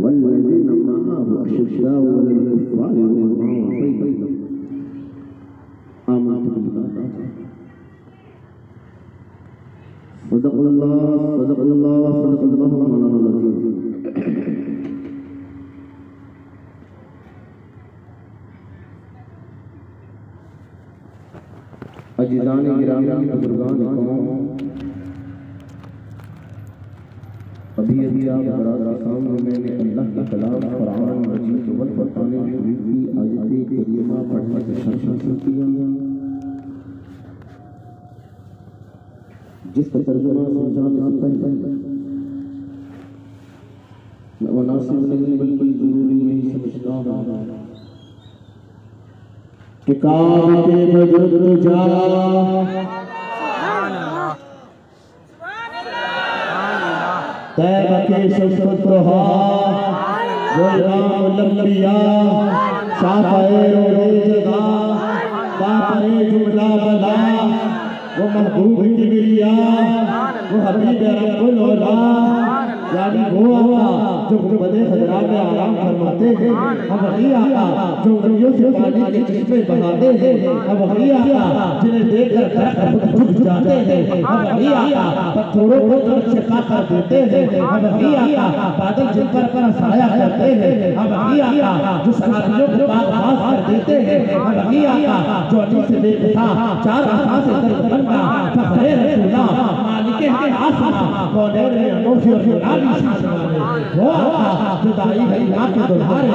वल्लज़ीना मअहु अशिद्दाउ अलल कुफ़्फ़ारि रुहमाउ बैनहुम आमनतु बिल्लाह सदक़ल्लाहु मौलाना अज़ीज़। अज़ीज़ान गिरामी बुज़ुर्गान कौम, अभी आप हज़रात के सामने मैंने अल्लाह के कलाम कुरान मजीद वल फुरक़ान शरीफ की आयत करीमा पढ़ने की शर्त किया, जिसका तर्जुमा समझाने से पहले मुनासिब नहीं बल्कि ज़रूरी यही समझता हूँ कि काम के बुजुर्ग जा तैब के सुस्तहा गुलाम लंबिया शाफ़े रोज़गा बापरे जुमला बला वो महबूब की बिरिया वो हबीब रब्बुल औला, यानी वो आका जो गुंबदे खजरा में आराम फरमाते हैं, अब वही आका जो उंगलियों से पानी के चश्मे बहाते हैं, अब वही आका जिन्हें देखकर दरख्त झुक जाते हैं, अब वही आका पत्थरों को तोड़ छिपा कर देते हैं, अब वही आका बादल जिन पर साया करते हैं, अब वही आका जो सहाबियों को बाग़ कर देते हैं, अब वही आका जो अली से बेपता चार आसा से दरबंदा फखरे रसूला मालिके आसमां कौनैन में अनोखी और नुरानी शान वो आका जो दाई है मां के दुल्हारे,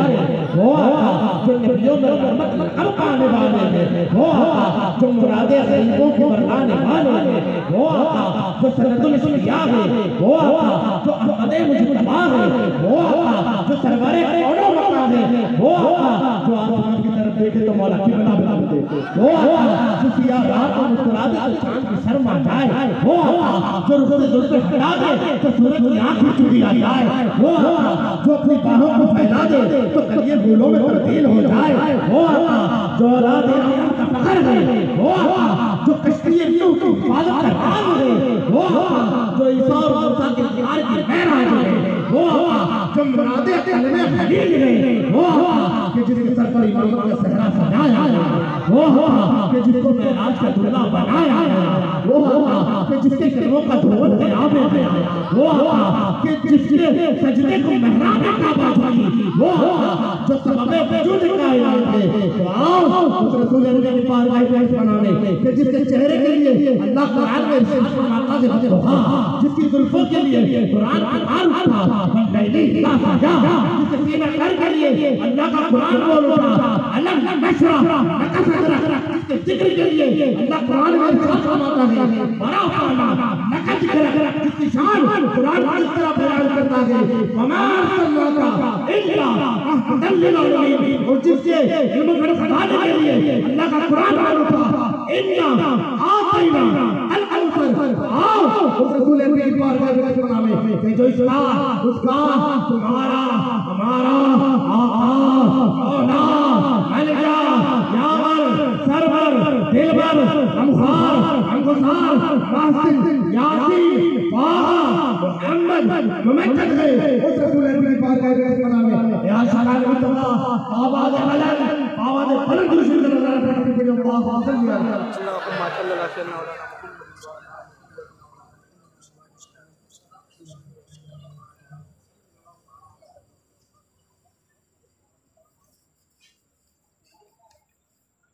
वो आका जो नबियों में रहमत कब पाने वाले हैं, वो आका जो मुरादे गरीबों की बरमाने वाले हैं, वो आका जो सनदुल इस्तिया है, वो आका जो अहमदे मुजतबा है, वो आका जो सरवरे कौनो मकाम है, वो आका जो आसमान की तरफ देखे तो मौला की बना दे, वो आका जो सिया रात को मुस्कुराते तो चांद की शर्मा जाए, वो आका जो रुपए दुल्फे हटा दे तो सूरज की आंख में चुरी आ जाए, वो आका जो अपनी बाहों को फैला दे तो कलिए फूलों में तब्दील हो जाए, वो आका जो औलाद का फख्र है, वो आका जो कश्ती नूह की हिफाजत का राज है, वो आका जो ईसा और मूसा के प्यार की महराज है, वो आका जो मुरादे कलमे खलील है, वो आका कि जिसके सर पर इमामत का सहरा सजाया है, वो आका कि जिसको मेराज का दूल्हा बनाया है, वो आका कि जिसके कदमों का धोवन क़यामत है, वो आका कि जिसके सजदे को मेहराब काबा हुई, वो आका जो सबब वजूद कायनात है, तो आओ उस रसूल अल्लाह के पास आए बनाने कि जिसके चेहरे के लिए अल्लाह कुरान में इरशाद फरमाता है, जिसकी जुल्फों के लिए कुरान कुरान उठा लैली ला सजा, जिसके सीना कर के लिए अल्लाह का कुरान बोल उठा अलम नशरा लका सदरा, जिसके जिक्र के लिए अल्लाह कुरान में इरशाद फरमाता है बड़ा पाना लका जिक्र, जिसकी शान कुरान इस तरह बयान करता है वमा सल्लल्लाहु इल्ला रहमतल लिल आलमीन, और जिसके इल्म को बढ़ाने के लिए अल्लाह का कुरान बोल उठा इन्ना आतैना अल कौसर, आओ उस रसूल के पार का बनावे कि जो इस्लाम उसका तुम्हारा हमारा आका मौला मलिका यावर सरवर दिलबर हमखार हमगुसार वासिल यासीन वाहा मोहम्मद मुमक्कद है, उस रसूल के पार का बनावे या सलाल मुतवा आवाज अलग आवाज बुलंद दूसरी तरफ पढ़ते हुए अल्लाह सल्लल्लाहु अलैहि वसल्लम।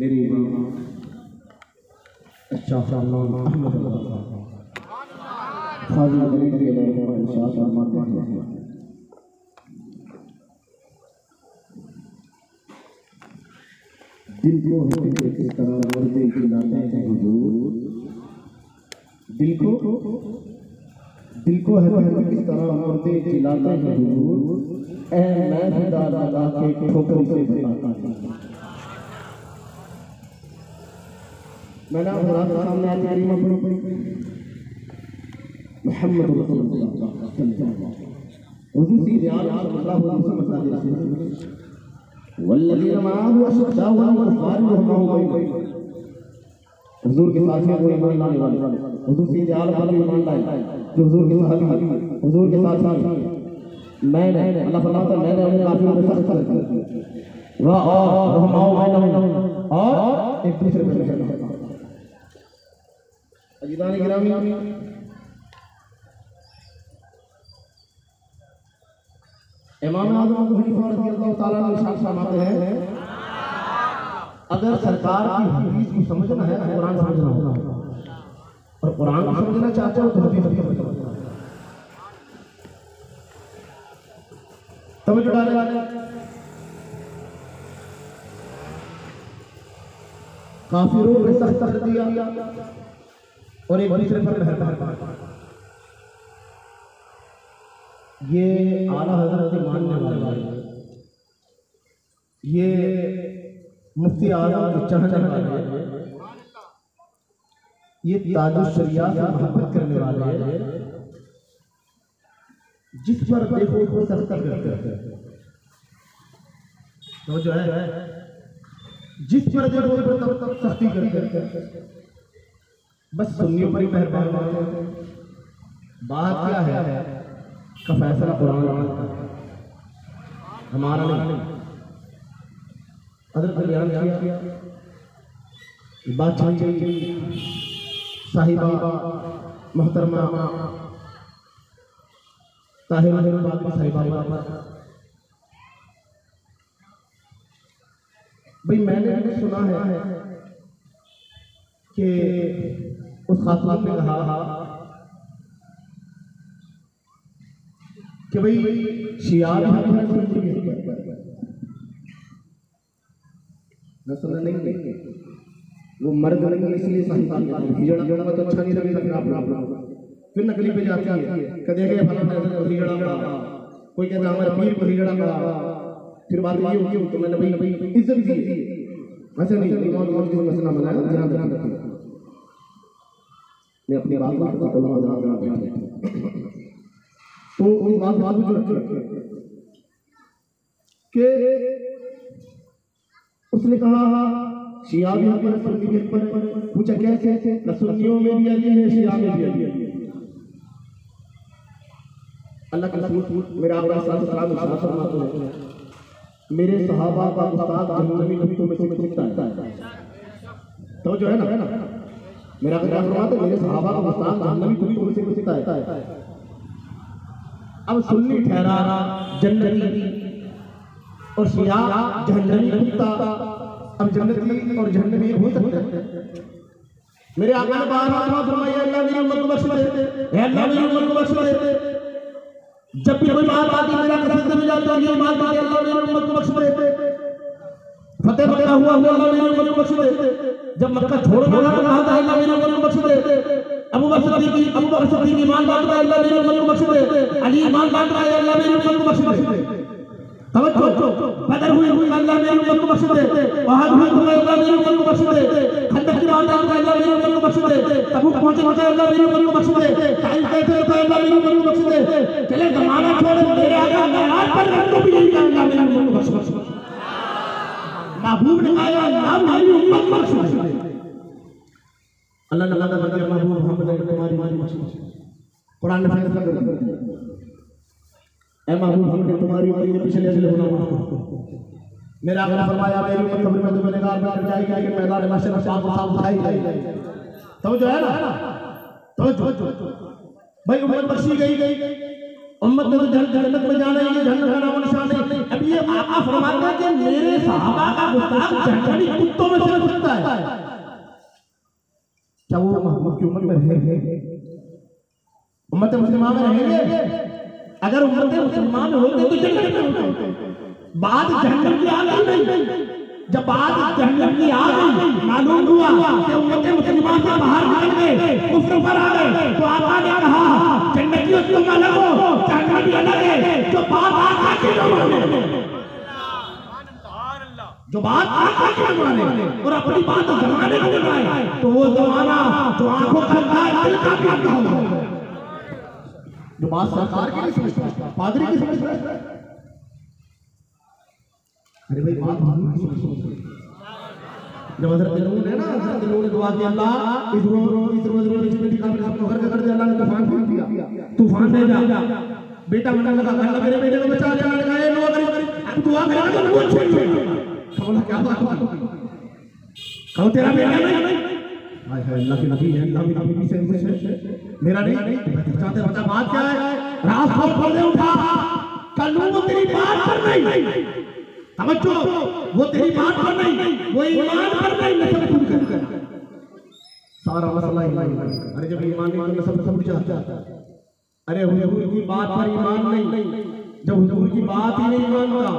मेरी माँ अच्छा अहमद खाजी गरीब के लिए इंशाअल्लाह फरमाते हैं दिल को इस तरह मुर्दे खिलाते हैं हुजूर, दिल को है किस तरह मरते चिल्लाते हैं हुजूर, ऐ मैं खुदा लगा के ठोकर से बताता हूं। मैंने आपके सामने आज करीमा पढ़ी मोहम्मद रसूलुल्लाह सल्लल्लाहु अलैहि वसल्लम हुजूर की याद सल्लल्लाहु अलैहि वसल्लम वल्लज़ीना माअहु अशद्दाउ अलल कुफ़ारि रहमाहुम बैनहुम। हुजूर के साथ में कोई ईमान लाने वाले हुजूर की याद पर ईमान लाए जो हुजूर के साथ हुजूर के साथ मैंने अल्लाह फरमाता है मैंने उन्हें काफिरों पे सख्त कर दिया वाह और रहमाहुम बैनहुम और एक दूसरे पे रहम। अजीज़ान गिरामी इमाम आज़म अबू हनीफा रज़ियल्लाहु ताला अन्हु इरशाद फरमाते हैं अगर सरकार की हदीस को समझना है तो कुरान समझना होगा, और कुरान को समझना चाहते हो तो हदीस समझना होगा। समझ डाले काफिरों पे सख्त कर दिया और एक दूसरे पर रहम। ये आला हजरत के मानने वाले, ये मुफ्ती आज़म के चाहने वाले, ये ताजुल शरिया से मोहब्बत करने वाले, जिस पर देखो वो सख्त करते हैं। तो जो है जिस पर देखो वो तब सख्ती करते हैं। बस सुन्नियों पर ही मेहरबान। बात क्या है का फैसला कुरान हमारा नहीं। हज़रत बयान किया बात साहिबा मोहतरमा ताहिरा साहिबा भाई मैंने सुना है कि उस खातून ने कहा कि भाई शिया नहीं वो मर्द नहीं इसलिए हिजड़ा तो अच्छा नहीं लगेगा। फिर नकली पे जाती है कदे के हिजड़ा कोई कहता हमारे पीर को हिजड़ा करा, फिर बात ये होगी तो मैंने भाई इज्जत दी वैसे नहीं मसला बनाया ध्यान रखिए। मैं अपनी बात तो उन बात के उसने कहा शिया भी पर पूछा कैसे सुन्नियों में भी अली है शिया में भी अली है। अल्लाह का रसूल मेरा फरमाते हैं मेरे सहाबा का उस्ताद जहन्नमी कुत्तों में से कुत्ता है। तो जो है ना मेरा फरमाते हैं मेरे सहाबा का उस्ताद जहन्नमी कुत्तों में से कुत्ता है। अब सुन्नी ठहरा जन्नती और शिया जहन्नमी कुत्ता। अब जन्नती और जहन्नमी हो सकते हैं। मेरे आका ने बार-बार फरमाया अल्लाह मेरी उम्मत को बख्श दे, अल्लाह मेरी उम्मत को बख्श दे। जब भी कोई बात आती मेरा कसम से जाता है ये बात आती अल्लाह मेरी उम्मत को बख्श दे। फतेह मक्का हुआ अल्लाह मेरी उम्मत को बख्श दे। जब मक्का छोड़ने वाला कहा था अल्लाह मेरी उम्मत को बख्श दे। अबू बकर सिद्दीक ईमान बांट रहा है अल्लाह मेरी उम्मत को बख्श दे। अली ईमान बांट रहा है अल्लाह मेरी उम्मत को बख्श दे। तवज्जो बदर हुई अल्लाह मेरी उम्मत को बख्श दे। वहाद हुई अल्लाह मेरी उम्मत को बख्श दे। खंदक की बात अल्लाह मेरी उम्मत को बख्श दे। तबूक पहुंचे अल्लाह मेरी उम्मत को बख्श दे। ताइफ गए अल्लाह मेरी उम्मत को बख्श दे। चले जमाना छोड़े मेरे आगे मेराज पर रखो भी यही अल्लाह मेरी उम्मत को बख्श दे। महबूब ने आया अल्लाह मेरी उम्मत को बख्श दे। अल्लाह ने वादा किया महबूब हमने तुम्हारी बख्श दे। कुरान ने फैसला कर दिया ऐ महबूब हमने तुम्हारी उम्मत के पिछले अगले गुनाह मेरा आका ने फरमाया मेरी उम्मत कब्र में गुनहगार बैठ जाएगी कि मैदान महशर में साफ साफ उठाई जाएगी। तो जो है ना तो भाई उम्मत बख्शी गई उम्मत ने जन्नत में जाना है, ये जन्नत का नाम निशान नहीं। अब ये आका फरमाते हैं कि मेरे सहाबा का गुस्ताख जहन्नमी कुत्तों में से कुत्ता है। क्या वो महबूब की उम्मत में रहेंगे? उम्मत मुसलमान में रहेंगे? अगर उम्मत मुसलमान होते तो जन्नत में होते। बात जहन्नम की आ गई। जब बात जहन्नम की आ गई मालूम हुआ कि उम्मत मुसलमान से बाहर निकल गए, कुफ्र ऊपर आ गए तो आका ने कहा जन्नतियों तुम अलग हो, जहन्नमी अलग है। जो बात आका की न माने, जो बात आका की न माने और अपनी बात जमाने को बनाए, तो वो जमाना जो आंखों का है दिल का भी अंधा हो। जो बात सरकार की नहीं समझता, पादरी की समझता है। अरे भाई बात जब हज़रत नूह ने ना, हज़रत नूह ने दुआ की, अल्लाह इस रोज बेटी का अपने घर कर दे। अल्लाह ने तूफान भेज दिया, तूफान भेजा। बेटा मरने लगा, अल्लाह मेरे बेटे को बचा ले। लगा ये नूह अब दुआ करेगा तो नूह छूट। बोला क्या बात है, कहो तेरा बेटा नहीं। हाय हाय, अल्लाह के नबी है, अल्लाह के नबी से मेरा नहीं चाहते। बता बात क्या है? रात को खोले उठा, कल नूह तेरी बात पर नहीं, समझो वो तेरी बात पर नहीं, वो ईमान पर नहीं, नस्ल खुद कर सारा मसला ईमान। अरे जब ईमान नहीं तो नस्ल सब जाता। अरे हुजूर की बात पर ईमान नहीं, जब हुजूर की बात ही नहीं मानता,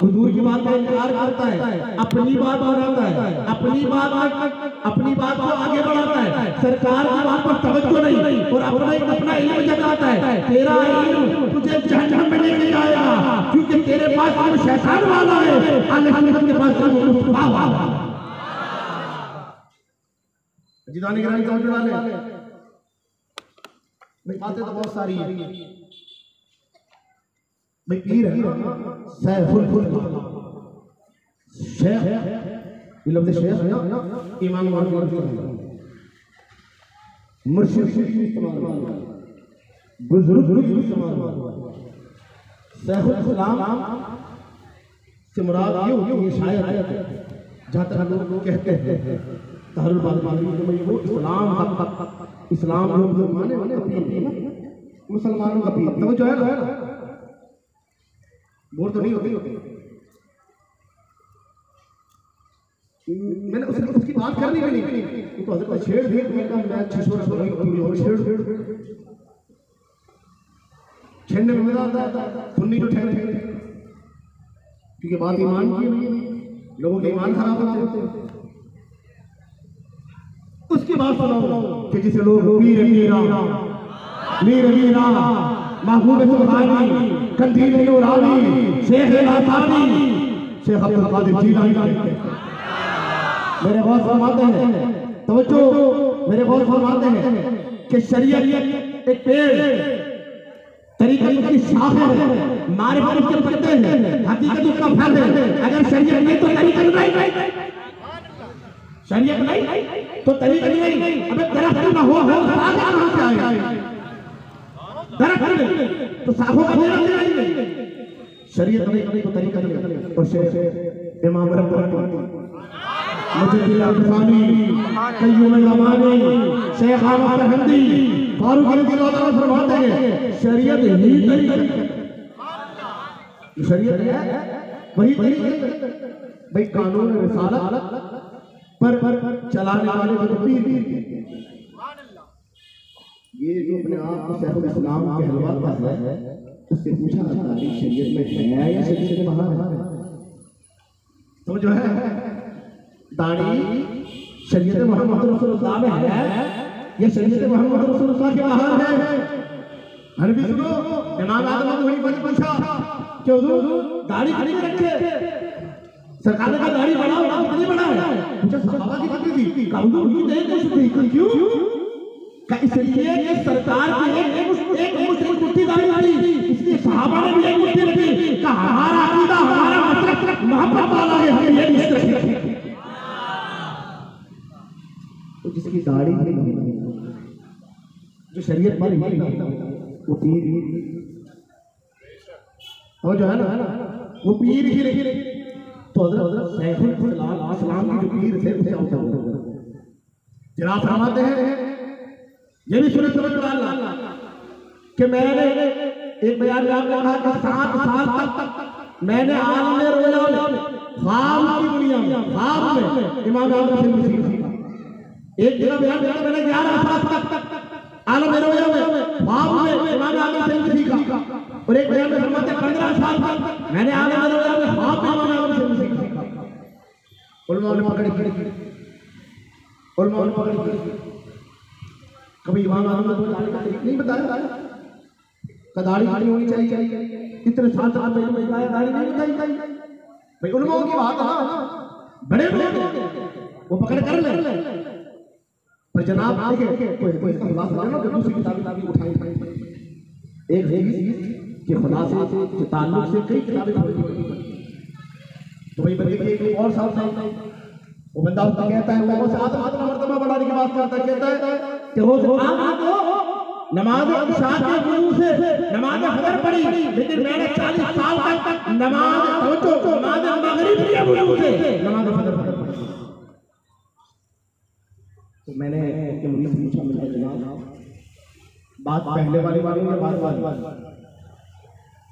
हुजूर की बात का इनकार करता है, अपनी बात बनाता है, अपनी बात को आगे बढ़ाता है, सरकार की बात पर तवज्जो नहीं और अपना इल्म जताता है। तेरा इल्म तुझे जहन्नम में लेके जाएगा, क्योंकि तेरे पास वो शैतान वाला है, अल्लाह के पास वो मुस्तफा वाला है। जिदानी गिरानी तवज्जो डाले। भाई बातें तो बहुत सारी है। भाई पीर है सैफुल शेख, ये लफ्ज़ शेख है ना, इमाम मुर्शिद इस्तेमाल, बुजुर्ग इस्तेमाल। सैफुल इस्लाम से मुराद ये होती है शायद, जहाँ तक लोग कहते हैं तहरुल बादशाही वो इस्लाम लोग माने मुसलमानों का पीर, तो जो है ना बोल तो नहीं होती। मैंने उसकी बात करनी भी नहीं, तो हज़रत छेड़ दिए। मैं छेड़ने में मजा आता है, सुन्नी जो ठहरे, क्योंकि बात ईमान की हुई है, लोगों के ईमान खराब होते हैं। उसकी बात सुनाओ कि जिसे लोग मीर मीरा महबूब सुभानी, कंदील नूरानी, शेख लासानी, शेख अब्दुल कादिर जीलानी कहते हैं। मेरे बहुत फरमाते हैं, तवज्जो, मेरे बहुत फरमाते हैं कि शरीयत एक पेड़, तरीक़त की शाख है, मारिफत उसके पत्ते हैं, हकीकत उसका फल है। अगर शरीयत नहीं तो तरीक़त नहीं, शरीयत नहीं तो तरीक़त नहीं। अबे दरख्त ना हो साग कहां से आए? दरख्त तो साखों का नहीं, शरीयत नहीं तो तरीक़त नहीं। और शेख इमाम रब्बानी, मुजद्दिद अल-अफ़सानी, क़य्यूम ज़मानी, शेख अहमद हंदी, फारूक रज़ियल्लाहु अन्हु फरमाते हैं शरीयत ही तरीक़त, शरीयत है वही तरीक़त। भाई कानून रिसालत पर चलाने वाले को पीर कहते हैं। ये जो अपने आप को शेखुल इस्लाम कहलवाता है, उससे पूछा जाता है शरीयत में है या शरीयत से बाहर है? तो जो है दाढ़ी शरीयत मोहम्मद रसूलुल्लाह में है या शरीयत मोहम्मद रसूलुल्लाह के बाहर है? हर भी सुनो, इमाम आदम ने वही पूछा कि हुजूर दाढ़ी खड़ी रखे, सरकार ने कहा दाढ़ी बढ़ाओ, आप नहीं बढ़ाओ। पूछा सहाबा की बात थी, काउंटर उनकी नहीं पूछती, क्यों? का इसलिए कि सरकार की एक मुस्लिम कुर्ती दाढ़ी थी, इसलिए सहाबा ने भी एक मुट्ठी रखी। का हमारा अकीदा, हमारा मतलब मोहब्बत वाला है, हमें ये इस तरह से। तो जिसकी दाढ़ी जो शरीयत पर वो पीर, और जो है ना वो पीर ही रही। तो हज़रत शेखुल इस्लाम के जो पीर थे उसे जरा फरमाते हैं, ये भी सुने समझ वाला कि मैंने एक बयान में आपने कहा कि 7 साल तक मैंने आलम रोया में ख्वाब की दुनिया में, ख्वाब में इमाम आज़म से सीखा। एक जगह बयान किया मैंने 11 साल तक आलम रोया में ख्वाब में इमाम आज़म से सीखा। और एक बयान में फरमाते 15 साल तक मैंने आलम रोया में ख्वाब में इमाम आज़म से सीखा। उलमा ने पकड़ी, कभी इमाम आजम को नहीं बताया दाढ़ी नहीं होनी चाहिए, इतने साल तक मैंने बताया दाढ़ी नहीं बताई भाई, उन लोगों की बात है ना, बड़े लोग वो पकड़ कर ले, पर जनाब देखिए कोई खुदा से ना दूसरी किताबें उठाई एक हदीस के खुदा से ताल्लुक से कई किताबें पढ़ी। तो भाई बंदे के और साहब वो बंदा उसका कहता है वो से आदम मर्तबा बढ़ाने की बात करता है, कहता है कि वो आपको नमाज इशा के वुजू से नमाज फजर पढ़ी, लेकिन मैंने 40 साल तक नमाज मगरिब के वुजू से नमाज फजर पढ़ी। तो मैंने उसके मुझे पूछा, मेरा जनाब बात पहले वाली में बात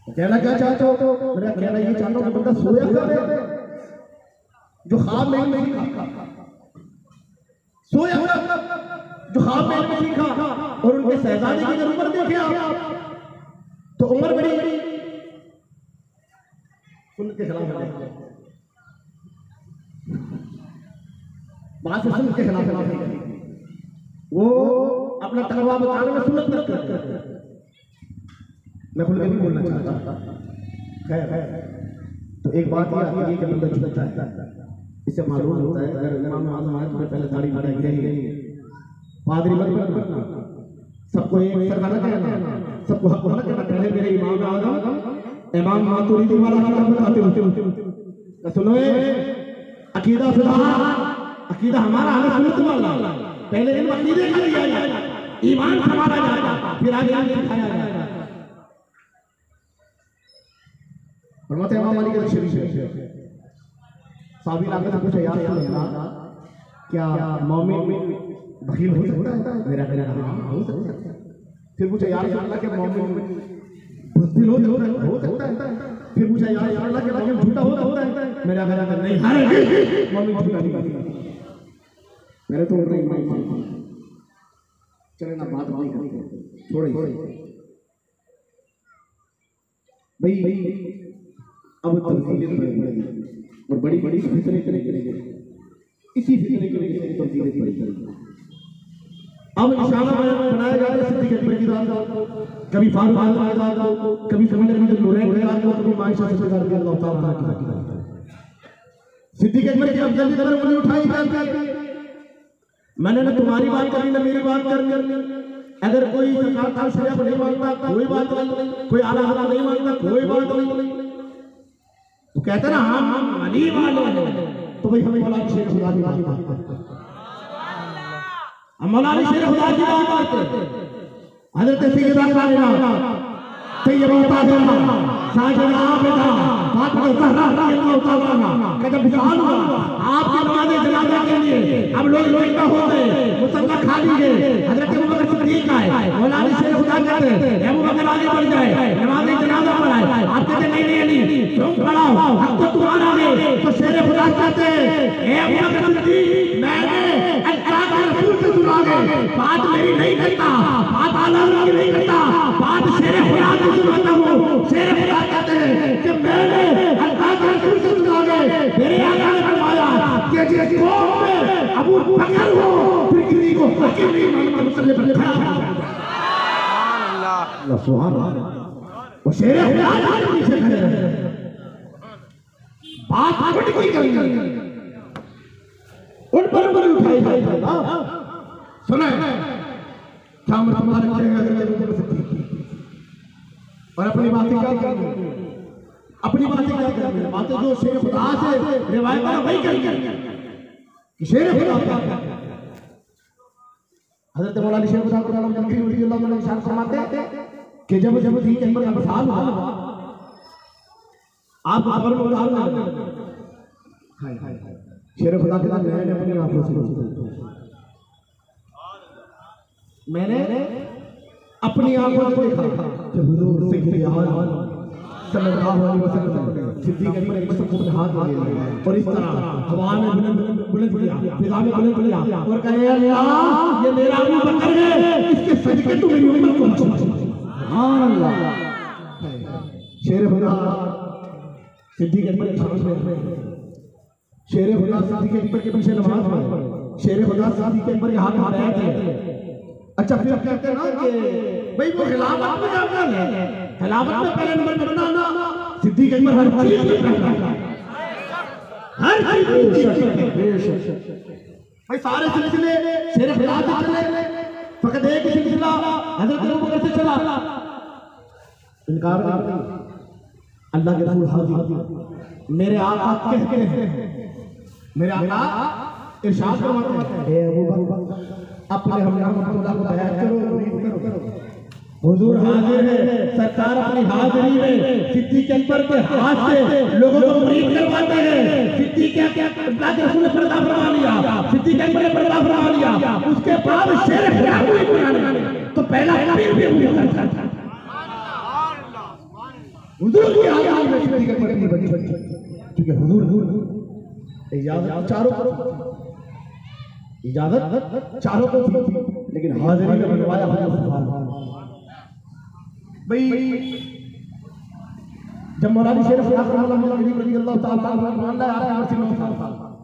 कहना क्या चाहते हो? तो मेरा कहना ये चाहता हूँ कि बंदा सोया करे जो ख्वाब में नहीं सीखा, सोया जो ख्वाब में नहीं सीखा, और उनके शहजादे की अगर उम्र देखे आप तो उम्र बड़ी सुन के खिलाफ बात से सुन के खिलाफ वो अपना तलवा बताने में सुनत करते हैं। मैं खुल के नहीं बोलना चाहता, खैर तो एक बात ये आती है कि बंदा झुकता है, इससे मालूम होता है अगर इमाम आजम आए तो पहले दाढ़ी बढ़ाई गई, पादरी मत बनना, सबको एक सरकार कहना, सबको हक वाला कहना, पहले मेरे इमाम आजम इमाम मातुरीदी वाला नाम बताते हो। सुनो अकीदा अकीदा हमारा अहले सुन्नत वाला, पहले इन अकीदे का लिया जाए, ईमान हमारा जाएगा, फिर आगे आगे दिखाया जाएगा। फरमाते हैं इमाम अली के शरीफ साहबी लागत कुछ याद है क्या मोमिन बखील हो सकता है? मेरा हो सकता है। फिर मुझे याद अल्लाह के मोमिन बुज़दिल हो सकता है। फिर मुझे याद अल्लाह के मोमिन झूठा हो सकता है? मेरा नहीं, हर मोमिन झूठा नहीं। मेरे तो नहीं चले ना, बात नहीं करते, छोड़े भाई। अब तब्दीलियत बढ़ेगी और बड़ी बड़ी फितरे करेंगे, इसी फितरे के लिए तब्दीलियत बढ़ेगी। अब निशाना बनाया जा रहा है सिद्दीक़ अकबर की रात, कभी फारूक आज़म की रात, कभी समझ में नूरैन की रात, कभी मायशा सरकार की अल्लाह ताला की रात। सिद्दीक़ अकबर की अफजल की तरफ उठाई जाती, मैंने ना तुम्हारी बात करनी ना मेरी बात करनी, अगर कोई सरकार का शरीयत नहीं मानता कोई बात नहीं, कोई आला हज़रत नहीं मानता कोई बात नहीं, तो कहते ना हम अली वाले हैं, तो भाई हमें मौलाना शेर खुदा की बात करते हैं, हम मौलाना शेर खुदा की बात करते हैं। हज़रत सैयदा कालिना तैयबा ताहिरा साहिबा आबिदा फातिमा ज़हरा रज़ियल्लाहु तआला अन्हा का जब विशाल हुआ आपके नमाज़े जनाजा के लिए, अब लोग इकट्ठा हो गए, मुसल्ला खाली है, हज़रत अबू बकर सिद्दीक़ आए, मौलाना शेर खुदा कहते हैं अबू बकर आगे बढ़ जाए, नमाज़े जनाजा पढ़ाए, आप कहते नहीं अली तुम खड़ा हो, अब तो तुम्हारा है, तो शेर खुदा कहते हैं ए अबू बकर सिद्दीक़ मैंने अल्लाह के रसूल से सुना है, बात मेरी नहीं करता, बात आला की नहीं करता, बात शेर खुदा की सुनाता हूँ। शेर खुदा कहते हैं कि मैंने अल्लाह के रसूल से सुना है, मेरे आका ने फरमाया कि जिस कौम में अबू बकर हो फिर किसी को हकीम नहीं मानता, मुसल्ले पर खड़ा है। अल्लाह सुभान अल्लाह, वो शेर खुदा के पीछे खड़े हैं, बात बड़ी कोई करेंगे उन पर उठाई जाएगा। सुने क्या मतलब और अपनी बातें क्या करेंगे, अपनी बातें क्या करेंगे, बातें जो शेर खुदा से रिवायत है वही करेंगे कि शेर खुदा क्या है। हज़रत मौलाना शेर खुदा को नाम जंगी रज़ियल्लाहु अन्हु इरशाद फरमाते हैं कि जब सिद्दीक़ अकबर का वसाल हुआ, आप खबर में उतार लें, शेर खुदा के नाम मैंने अपनी आंखों से मैंने अपनी आंखों से देखा कि हुजूर सैयद आलम सल्लल्लाहु अलैहि वसल्लम सिद्दीक़ अकबर एक सबको अपने हाथ में लिए और इस तरह हवा में बुलंद किया, फिजा में बुलंद किया और कहे अल्लाह ये मेरा अबू बकर है, इसके सदके तू मेरी उम्मत को बचा। सुभान अल्लाह। शेर खुदा सिद्दीक़ अकबर की शान में, शेर खुदा सिद्दीक़ अकबर के पीछे नमाज पढ़े, शेर खुदा सिद्दीक़ अकबर के हाथ में बैठ है। अच्छा फिर कहते हैं ना कि भाई वो खिलाफत में जाता है, खिलाफत में पहले नंबर पर ना सिद्दीक अकबर हर चीज में हर चीज भाई सारे सिलसिले शेर खिलाफ से चले, फकत एक ही सिलसिला हजरत अबू बकर से चला। इनकार नहीं, अल्लाह के रसूल हाजिर मेरे आका कहते हैं, मेरे आका इरशाद फरमाते हैं, हे अबू बकर अपने हमने खुदा को बैत करो, मुरीद करो। हुजूर हाजिर है, सरकार अपनी हाजिरी में सिद्दीक अकबर के हाथ से लोगों को मुरीद करवाते हैं। सिद्दीक अल्लाह के रसूल ने पर्दा फरमा लिया, सिद्दीक अकबर ने पर्दा फरमा लिया, उसके बाद शेर खिलाफ हुई तो पहला पीर भी हुआ करता था। हुजूर की हाजिरी में सिद्दीक अकबर की बड़ी ठीक है। हुजूर इजाजत चारों को थी, लेकिन हाजिरी में बनवाया भाई। जब मौलाना शेर रज़ी अल्लाह ताला मान ला आ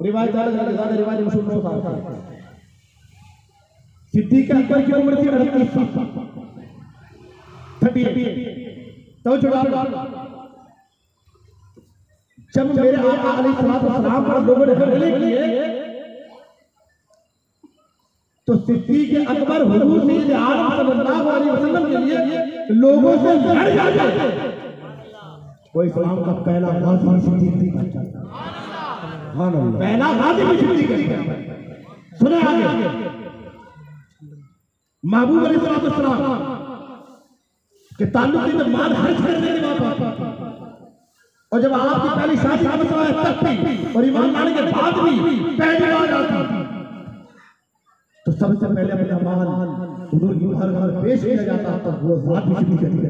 रिवायत अलग अलग रिवायत मशहूर साल सिद्दीक अकबर की उम्र थी 38 तो जुड़ा। जब मेरे आका अलैहिस्सलाम पर लोगों ने हमले किए तो सिद्दीक अकबर हुजूर सल्लल्लाहु अलैहि वसल्लम के लिए लोगों से लड़ जाते। वो इस्लाम का पहला गाजी सिद्दीक सुबहान अल्लाह, पहला गाजी सिद्दीक। सुने आगे महबूब अलैहिस्सलाम के ताल्लुक में माल खर्च करने के बाद और जब आपकी पहली शादी का मसला तक थी और ईमान लाने के बाद भी पहली बार आती तो सबसे पहले अपना माल हुजूर की हर घर पेश किया जाता था, वो जात भी सिद्दीक करती है।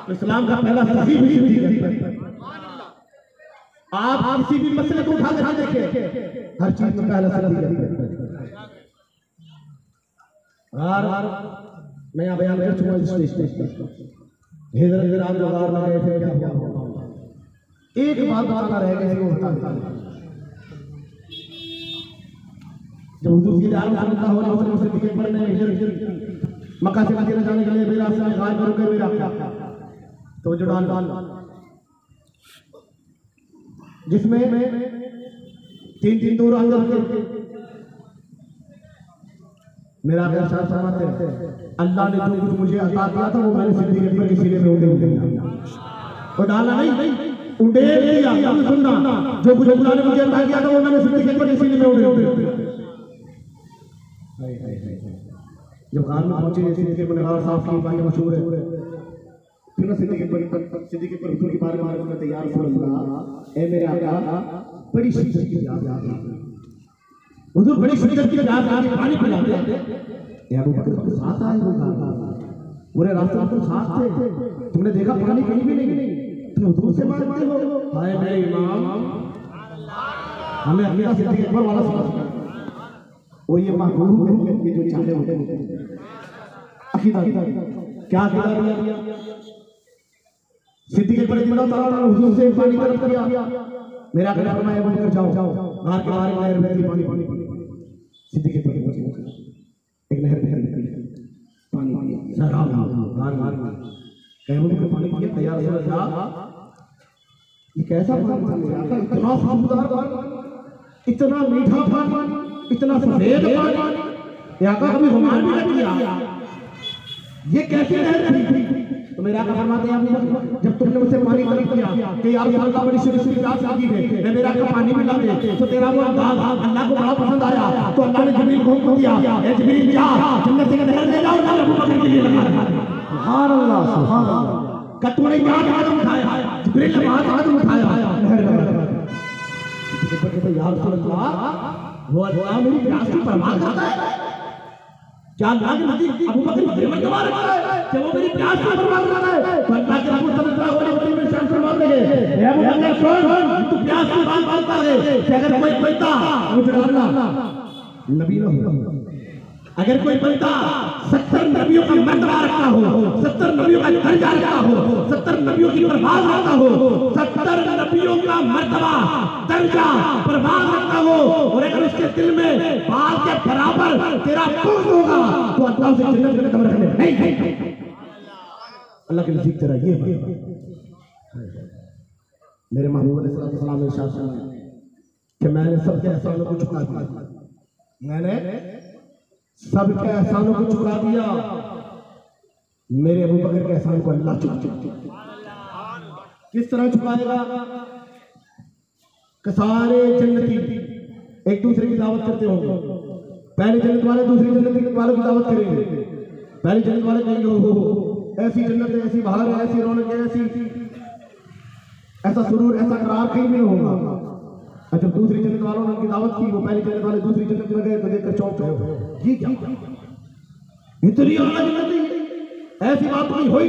तो इस्लाम का पहला सही भी सिद्दीक करती है। आप किसी भी मसले को उठा कर देखें, हर चीज में पहला सिद्दीक करती है। मैं यहाँ बयान कर चुका हूँ हिजरत के रात जो गार लगे थे क्या हुआ, एक बात बताना रह गया वो बता। जब हुजूर की दावत सल्लल्लाहु अलैहि वसल्लम से दिखे पर ने हिजरत मक्का से मदीना जाने के लिए मेरा रास्ता गायब हो गया मेरा तो जो डाल जिसमें 3 दौर अंदर मेरा इरशाद फरमाते हैं अल्लाह ने जो कुछ मुझे अता किया था वो मैंने सिद्दीक अकबर के सीने में उड़े और डाला नहीं उड़ेल दिया। सुनना, जो कुछ अल्लाह ने मुझे अता किया था वो मैंने सिद्दीक अकबर के सीने में उड़े। जब खान में पहुंचे सिद्दीक अकबर साहब की बात मशहूर है, फिर सिद्दीक अकबर हुजूर की बारे में तैयार अल्लाह ए मेरे आका बड़ी शिद्दत की प्यास हुजूर बड़ी शिद्दत की प्यास पानी पिलाते या अबू बकर के साथ आए होगा पूरे रास्ते में साथ थे, तुमने देखा पानी कहीं भी नहीं, तुम हुजूर से मांगते हो। हाय मेरे इमाम हमें अकीदा सिद्दीक अकबर वाला समझ वो ये महबूब है ये जो चाहे होते हैं अकीदा क्या अकीदा दिया सिद्दीक अकबर रज़ियल्लाहु ताला हुजूर से पानी तलब किया। मेरा आका ने फरमाया अबू बकर जाओ नहर के बाहर नहर में पानी सिद्दीक अकबर एक नहर में पानी शराब कहीं अबू बकर पानी पीने तैयार हो गया। ये कैसा पानी था मेरा आका, इतना खुशबूदार पानी, इतना मीठा पानी, इतना सफेद पानी, ये आका कभी गुमान भी नहीं किया। ये कैसी नहर थी? तो मेरा आका फरमाते हैं जब तुमने मुझसे पानी तलब किया कि यार अल्लाह बड़ी शिद्दत की प्यास लगी है, मैं मेरा आका पानी पिला दे, तो तेरा वो अंदाज अल्लाह को बड़ा पसंद आया। तो अल्लाह ने जिब्रील को हुक्म दिया, ए जिब्रील जा जन्नत से नहर ले जाओ अबू बकर के लिए लगा। सुभान अल्लाह सुभान अल्लाह। कटोरे में हाथ उठाया, जिब्रील ने हाथ उठाया, नहर लगा। तो यार अल्लाह वो अल्लाह मेरी प्यास की परवाह करता है क्या? लाग नदी अबू बकर हिम्मत कमा रहा है कि वो मेरी प्यास की परवाह कर रहा है। तो अल्लाह के रसूल सल्लल्लाहु अलैहि वसल्लम ने शान फरमाते हैं ए अबू बकर सुन, तू प्यास की बात करता है कि अगर कोई बंदा मुझे डालना नबी न हो, अगर कोई बंदा 70 नबियों का मर्तबा रखता हो, 70 नबियों का दर्जा रखता हो, 70 नबियों की परवाह रखता हो, 70 नबियों का मर्तबा दर्जा परवाह रखता हो और अगर उसके दिल में बाल के बराबर तेरा बुग़्ज़ होगा तो अल्लाह से जन्नत में कमरा रखने नहीं। अल्लाह के नज़दीक तेरा ये मेरे महबूब अलैहिस्सलाम ने इरशाद फरमाया कि मैंने सबके एहसानों को चुका दिया, मैंने सबके एहसानों को चुका दिया, मेरे अबू बकर के एहसान को अल्लाह चुका। किस तरह चुकाएगा? कि सारे जन्नती एक दूसरे की दावत करते होंगे, पहले जन्नत वाले दूसरे जन्नत वालों की दावत करेंगे। पहले जन्नत वाले कहेंगे हो ऐसी जन्नत है, ऐसी बहार है, ऐसी रौनक है, ऐसा सुरूर, ऐसा करार कहीं भी नहीं होगा। अच्छा, दूसरी जन्नत वालों ने उनकी दावत की, वो पहली जन्नत वाले दूसरी जन्नत में गए तो देखकर चौंक गए, ये क्या इतनी आला जन्नत, ऐसी बात नहीं हुई।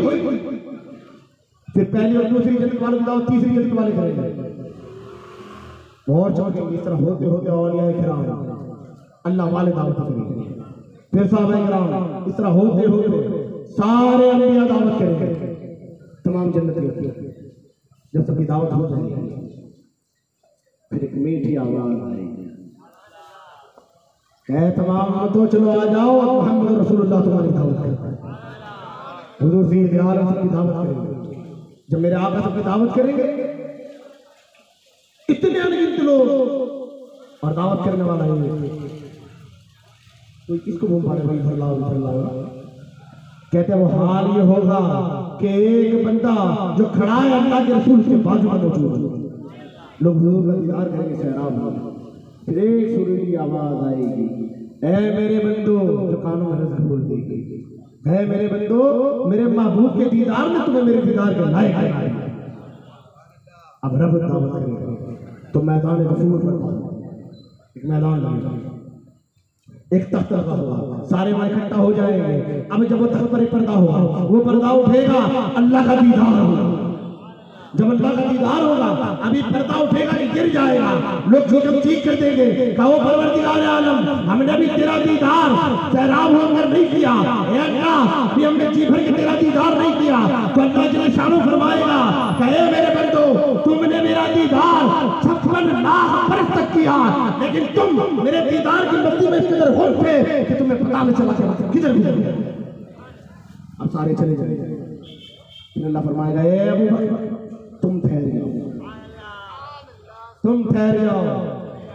फिर पहली और दूसरी जन्नत वालों की दावत तीसरी जन्नत वाले करेंगे और चौंकेंगे। इस तरह होते होते औलिया किराम अल्लाह वाले दावत करेंगे, फिर सहाबा किराम, इस तरह होते होते सारे अंबिया दावत करेंगे, तमाम जन्नती। जब सबकी दावत हो जाएगी फिर एक मीठी आवाज आएगी, कहे तमाम तो चलो आ जाओ, मोहम्मद रसूलुल्लाह तुम्हारी दावत करता है। हुजूर ज़ी आलम सबकी दावत करेंगे। जब मेरे आका सबकी दावत करेंगे, इतने अनगिनत लोग और दावत करने वाला है, कोई किसको बोल पा रहे भाई इधर लाओ इधर लाओ। कहते हैं वो हाल ये होगा कि एक बंदा जो खड़ा है अल्लाह के रसूल के बाजू में मौजूद है, लोग हुजूर का दीदार करेंगे, सैराब होगा, फिर एक सुरीली आवाज आएगी, ऐ मेरे बंदो, जो कानों में नजर बोल देगी, ऐ मेरे बंदो, मेरे महबूब के दीदार ने तुम्हें मेरे दीदार के लायक बनाया। अब रब दावत करेगा तो मैदान गफूर पर एक मैदान लगेगा, एक तख्त लगा होगा, सारे वहां इकट्ठा हो जाएंगे। अब जब वो तख्त पर एक पर्दा होगा, वो पर्दा उठेगा, अल्लाह का दीदार होगा। जब अल्लाह का दीदार होगा, अभी पर्दा उठेगा कि गिर जाएगा, लोग जो जब चीख कर देंगे, कहो परवरदिगार आलम, हमने भी तेरा दीदार सैराब होकर नहीं किया, अभी हमने जी भर के तेरा दीदार नहीं किया, तो अल्लाह जल्ल शानो फरमाएगा, कहे मेरे बंदो, तुमने मेरा दीदार 56 लाख बरस तक किया, लेकिन तुम मेरे दीदार की बत्ती में इस कदर हो थे कि तुम्हें पता नहीं चला किधर गुजर गए। अब सारे चले जाएंगे, अल्लाह फरमाएगा, ए अबू बकर तुम ठहर जाओ, तुम ठहर जाओ।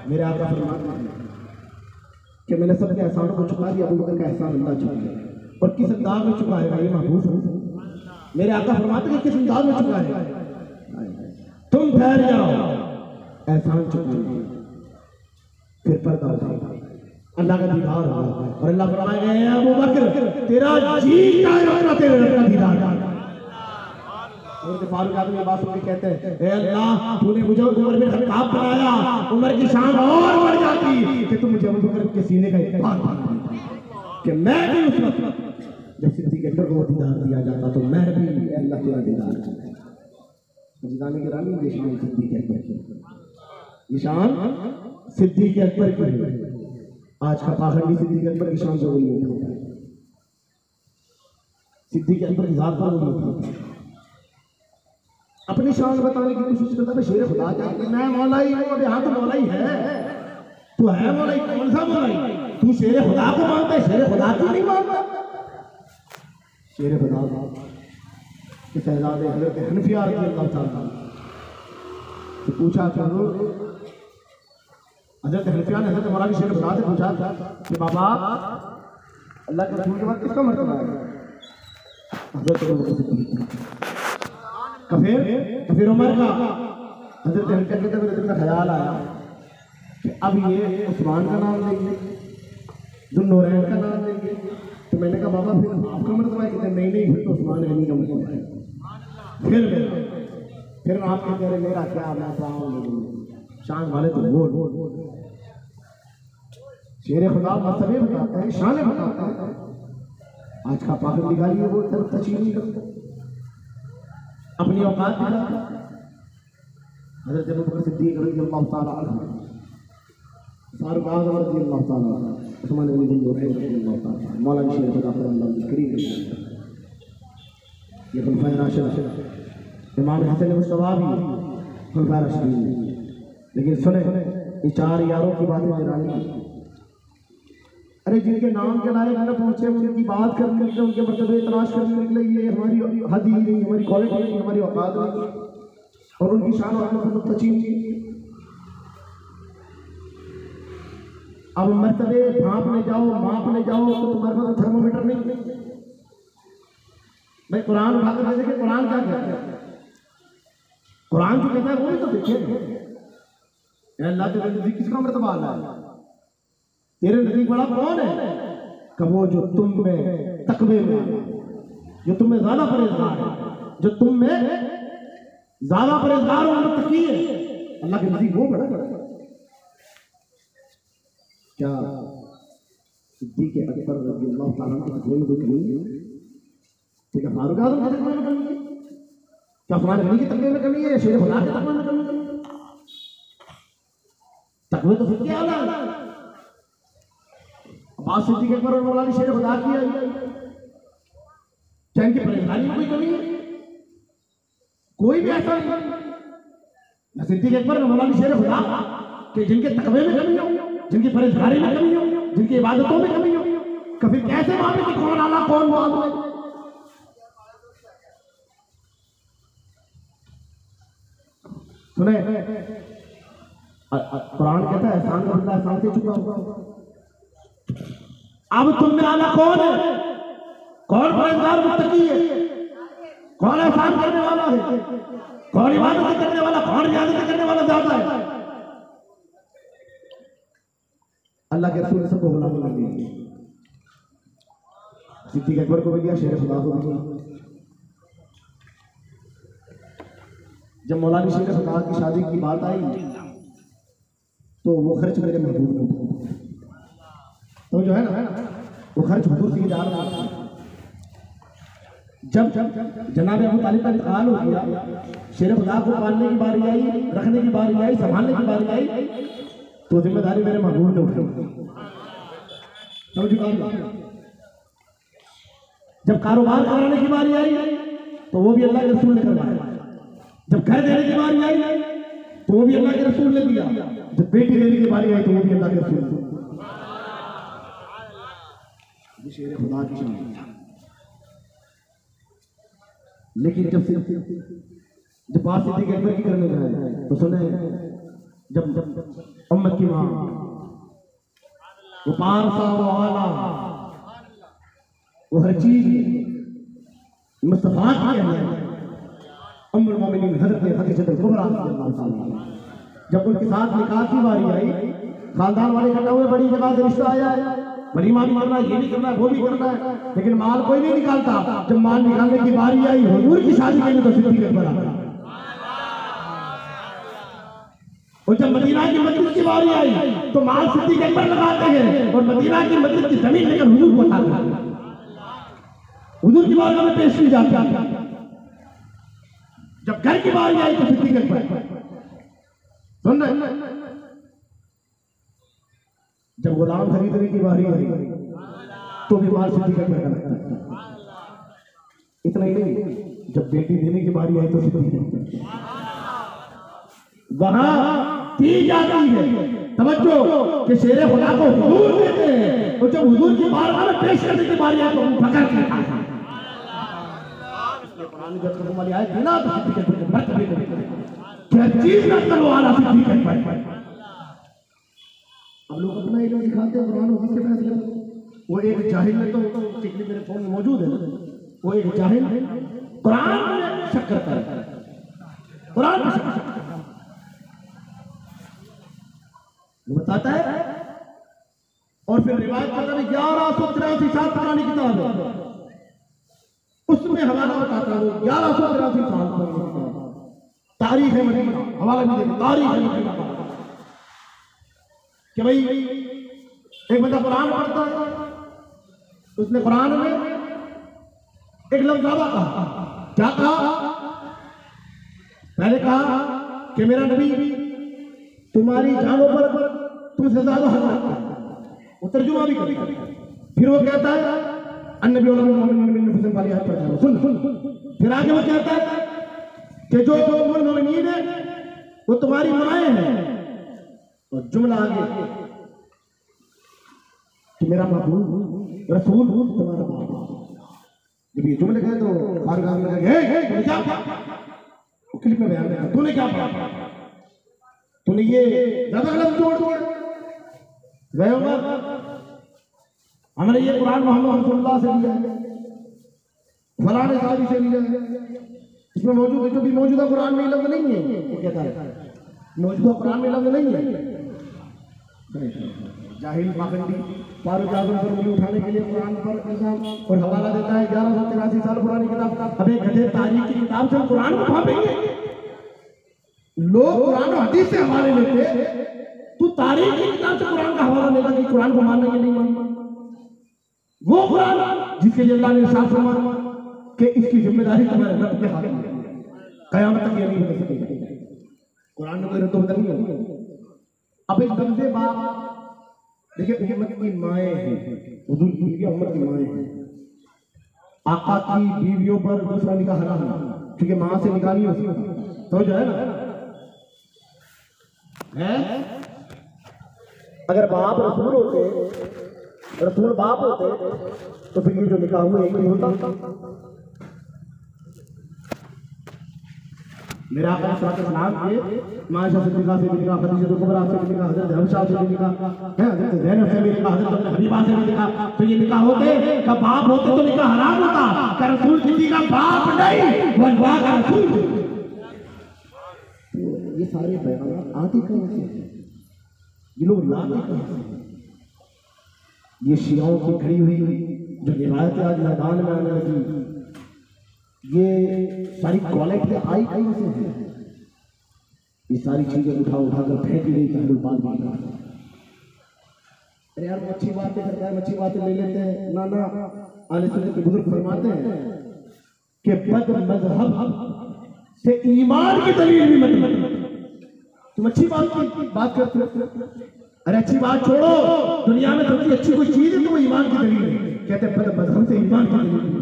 मेरे आका फरमाते हैं कि मैंने सबके एहसानों को चुका दिया, अबू बकर का एहसान अल्लाह चुकाएगा। और किस अंदाज में चुकाएगा ये महफूज है। मेरे आका फरमाते हैं किस अंदाज में चुकाएगा, तुम ठहर जाओ, एहसान चुकाएगा, फिर पर्दा उठाएगा, अल्लाह का दीदार होगा और अल्लाह फरमाएगा, अबू बकर तेरा जी चाहे तेरे रब का दीदार। फारूक आदमी बात सुन के कहते हैं, ए अल्लाह तूने मुझे उम्र में खत्ताब बनाया, उम्र की शान और बढ़ जाती कि तुम मुझे अबू बकर के सीने का इत्तेफाक कि मैं भी उस वक्त जब सिद्दीक़ अकबर को दीदार दिया जाता तो मैं भी अल्लाह तेरा दीदार जाने के रानी निशान सिद्दीक़ अकबर की, निशान सिद्दीक़ अकबर की। आज का पाखंडी सिद्दीक़ अकबर की शान जो हुई है, सिद्दीक़ अकबर की जात पर अपनी शान बताने की कोशिश करता है, शेर खुदा कहता है मैं मौला ही हूं। अबे हाँ तो मौला ही है, तू है मौला ही, कौन सा मौला ही? तू शेर खुदा को मानता है, शेर खुदा को नहीं मानता। शेर खुदा के शहजादे हज़रत हनफिया रज़ियल्लाहु ताला तो पूछा करो, हज़रत हनफिया ने हज़रत मौला शेर खुदा से पूछा कि बाबा अल्लाह के रसूल के बाद किसका मर्तबा है? हज़रत फिर उमर का हज़रत हनफिया के दिल में ख्याल आया कि अब ये उस्मान का नाम लेंगे, दुन्नूरैन का नाम लेंगे, तो मैंने कहा बाबा फिर आपका मर्तबा है? कहते नहीं फिर तो उस्मान गनी का मर्तबा है। फिर आपके कह रहे मेरा क्या, मैं शान वाले तो वो शेर खुदा मसले बताते हैं, शान बताते हैं। आज का पागल निकालिए वो तरफ तशरीह नहीं करता, अपनी औकात दिखाता। हज़रत अबू बकर सिद्दीक़ रज़ियल्लाहु ताला अन्हु, फारूक आज़म रज़ियल्लाहु ताला अन्हु, उस्मान गनी रज़ियल्लाहु ताला, मौलाना शेर खुदा फरमान करीम, ये खुलफाए राशिद, इमाम हसन मुस्तफा भी खुलफाए राशिदीन। लेकिन सुने ये चार यारों की बातें निराली, अरे जिनके नाम के लायक न पहुंचे उनकी बात करने निकले, उनके मर्तबे तलाश करने निकले, ये हमारी हद ही नहीं, हमारी क्वालिटी नहीं, हमारी औकात नहीं, और उनकी शान और तचीम की। अब मर्तबे भांपने जाओ, मापने जाओ तो तुम्हारे पास थर्मोमीटर नहीं। भाई कुरान उठाकर देखे, कुरान क्या कहता है? कुरान जो कहता है वो भी तो देखे। अल्लाह के नजदीक किसका मर्तबा आला है? तेरे नजदीक बड़ा कौन है? कहो जो तुम में तकवे में, जो तुम में ज्यादा परहेजगार है, जो तुम में ज्यादा परहेजगार और मुत्तकी है, अल्लाह के नजदीक वो बड़ा है। क्या सिद्दीक़ अकबर रज़ियल्लाहु ताला अन्हु के तकवे में कोई कमी है? ठीक है, फारूक आज़म के तकवे में कमी है? क्या उस्मान गनी के तकवे में कमी है? शेर खुदा के तकवे में कमी है? तकवे तो सबके आला है। बात सिद्दीक़ अकबर और मौलाना शेर खुदा की है, क्या इनकी परेशानी में कोई कमी है? कोई भी ऐसा नहीं। न सिद्दीक़ अकबर न मौलाना शेर खुदा कि जिनके तकवे में कमी हो, जिनकी परेशानी में कमी हो, जिनकी इबादतों में कमी हो, कभी कैसे मालूम कि कौन आला कौन मुआद है? सुने, कुरान कहता है एहसान का बदला एहसान से चुका होगा। अब तुम में आला कौन है? कौन परहेजगार मुत्तकी है? कौन एहसान करने वाला है? कौन इबादत करने वाला, कौन रियाजत करने वाला ज्यादा है? अल्लाह के रसूल ने सबको गुलाम बना दिया। सिद्दीक़ अकबर को भी दिया, शेर खुदा को भी दिया। जब मौलाना शेर खुदा की शादी की बात आई तो वो खर्च मेरे महबूब ने उठाया। तो जो है ना वो खर्च हुजूर की जा रहा था। जब जनाब अबू तालिब का इंतकाल हो गया, शेर खुदा को पालने की बारी आई, रखने की बारी आई, संभालने की बारी आई, तो जिम्मेदारी मेरे महबूब ने उठाई। जब कारोबार कराने की बारी आई तो वो भी अल्लाह के रसूल ने करवाया। जब घर देने की बारी आई तो वो भी अल्लाह के रसूल ने दिया। जब बेटी देने की बारी आई तो वो भी अल्लाह के रसूल ने। शेर खुदा की शान। लेकिन जब बात सिद्दीक़ अकबर की करने जाए तो सुने, जब उम्मत की मां वो पारसा वाला वो हर चीज मुस्तफा की है, उम्मुल मोमिनीन हज़रत खदीजा कुबरा रज़ियल्लाहु ताला, जब उनके साथ निकाह की बारी आई, खानदान वाले इकट्ठा हुए, बड़ी जगह से रिश्ता आया, वलीमा भी करना, ये भी करना, वो भी करना है, लेकिन माल कोई नहीं निकालता। जब माल निकालने की बारी आई हुजूर की शादी के लिए तो सिद्दीक़ अकबर आ गया। और जब मदीना की मस्जिद की बारी आई तो माल सिद्दीक़ अकबर लगाते हैं और मदीना की मस्जिद की जमीन लेकर हुजूर को उठाते हैं, हुजूर की बारगाह में पेश की जाती है। जब घर की बारी आई तो सिद्दीक़ अकबर। सुन रहे, जब गुलाम खरीदने की बारी आई तो भी माल सिद्दीक़ अकबर का लगता है। इतना ही नहीं, जब बेटी देने की बारी आई तो सिद्दीक़ अकबर वहां दी जाती है। तवज्जो कि शेर खुदा को हुजूर देते हैं और जब हुजूर की बारगाह में पेश करने की बारी आई तो फकर करता है। कुरान जब तुम वाली आयत है ना तो सिद्दीक़ अकबर मर्तबे को क्या चीज ना करो वाला सिद्दीक़ अकबर। हम लोग अपना इल्म दिखाते हैं, कुरान और हदीस के फैसले। वो एक जाहिल में तो टिकली मेरे फोन में मौजूद है, वो एक जाहिल कुरान में शक करता है, कुरान में शक करता है। वो बताता है और फिर रिवायत करता है 1183 साल पुरानी किताब है, उसमें हवाला बताता है 1183 साल पुरानी तारीख है मदीना, हवाला भी देखो तारीख है मदीना कि भाई एक बंदा कुरान पढ़ता है, उसने कुरान में एक लफ्ज़ ज़्यादा कहा। क्या कहा? पहले कहा कि मेरा नबी तुम्हारी जानों पर तुमसे ज्यादा हक रखता है, वो तर्जुमा भी कभी कभी। फिर वो कहता है अन्नबी वाली हाथ पर सुन। फिर आगे वो कहता है कि जो उम्मुल मोमिनीन है वो तुम्हारी माएँ हैं, और जुमला आगे तो मेरा महबूब रसूल तुम्हारा बाप। जब ये जुमले गए तो फारूक आजम ने कहा तूने क्या वो क्लिप में बयान किया, तूने क्या पढ़ा, तूने ये ज्यादा गलत जोड़ गए होगा। हमने ये कुरान मोहम्मद रसूलुल्लाह से लिया है, फलाने साहब से लिया है, इसमें मौजूद जो भी मौजूदा कुरान में लफ्ज नहीं है, वो कहता है मौजूदा कुरान में लफ्ज नहीं है। जाहिल पाखंडी फारूक आजम पर उंगली उठाने के लिए कुरान पर इल्जाम और हवाला देता है 1183 साल पुरानी किताब का। अबे गधे, तारीख की किताब से कुरान को भापेंगे लोग, कुरान और हदीस से हवाले लेते, तू तारीख की किताब से कुरान का हवाला लेगा कि कुरान को मानना या नहीं मानना। वो कुरान जिसके लिए अल्लाह ने इरशाद फरमाया कि इसकी जिम्मेदारी तुम्हारे रब के हाथ में, कयामत तक ये नहीं हो सकेगा। कुरान में कोई रद्द नहीं होगा। अब एक बंदे बाप देखिए, उम्मत की माएँ हैं, हुजूर की उम्मत की माएँ हैं, आका की बीवियों पर दूसरा निकाह हराम है, क्योंकि माँ से निकाह नहीं होती, तो जो है ना है। अगर बाप रसूल होते, रसूल बाप होते, तो फिर ये जो निकाह हुआ एक नहीं होता। मेरा आका सल्लल्लाहु अलैहि वसल्लम के मायशा से निकाह, से निकाह, खदीजा तो कुबरा से निकाह, हजरत हफ्सा से निकाह है, हजरत ज़ैनब से निकाह, हजरत हबीबा से निकाह। तो ये निकाह होते का बाप होते तो निकाह हराम होता, का रसूल किसी का बाप नहीं, वो अल्लाह का रसूल। तो ये सारे पैगाम आते कहां से, ये लोग लाते कहां से? ये शियाओं की खड़ी हुई जो रिवायतें आज मैदान में आने लगी, ये सारी क्वालिटी आई कहां से है? ये सारी चीजें उठाकर फेंक दी गई बात। अरे यार अच्छी बातें करता है, अच्छी बातें ले लेते हैं ना ना। आले सुन्नत के बुजुर्ग फरमाते हैं कि बद मजहब से ईमान की दलील भी मत। तुम अच्छी बात करते हो, अरे अच्छी बात छोड़ो, दुनिया में सबसे अच्छी कोई चीज है तो वो ईमान की दलील है। कहते हैं बद मजहब से ईमान की दलील।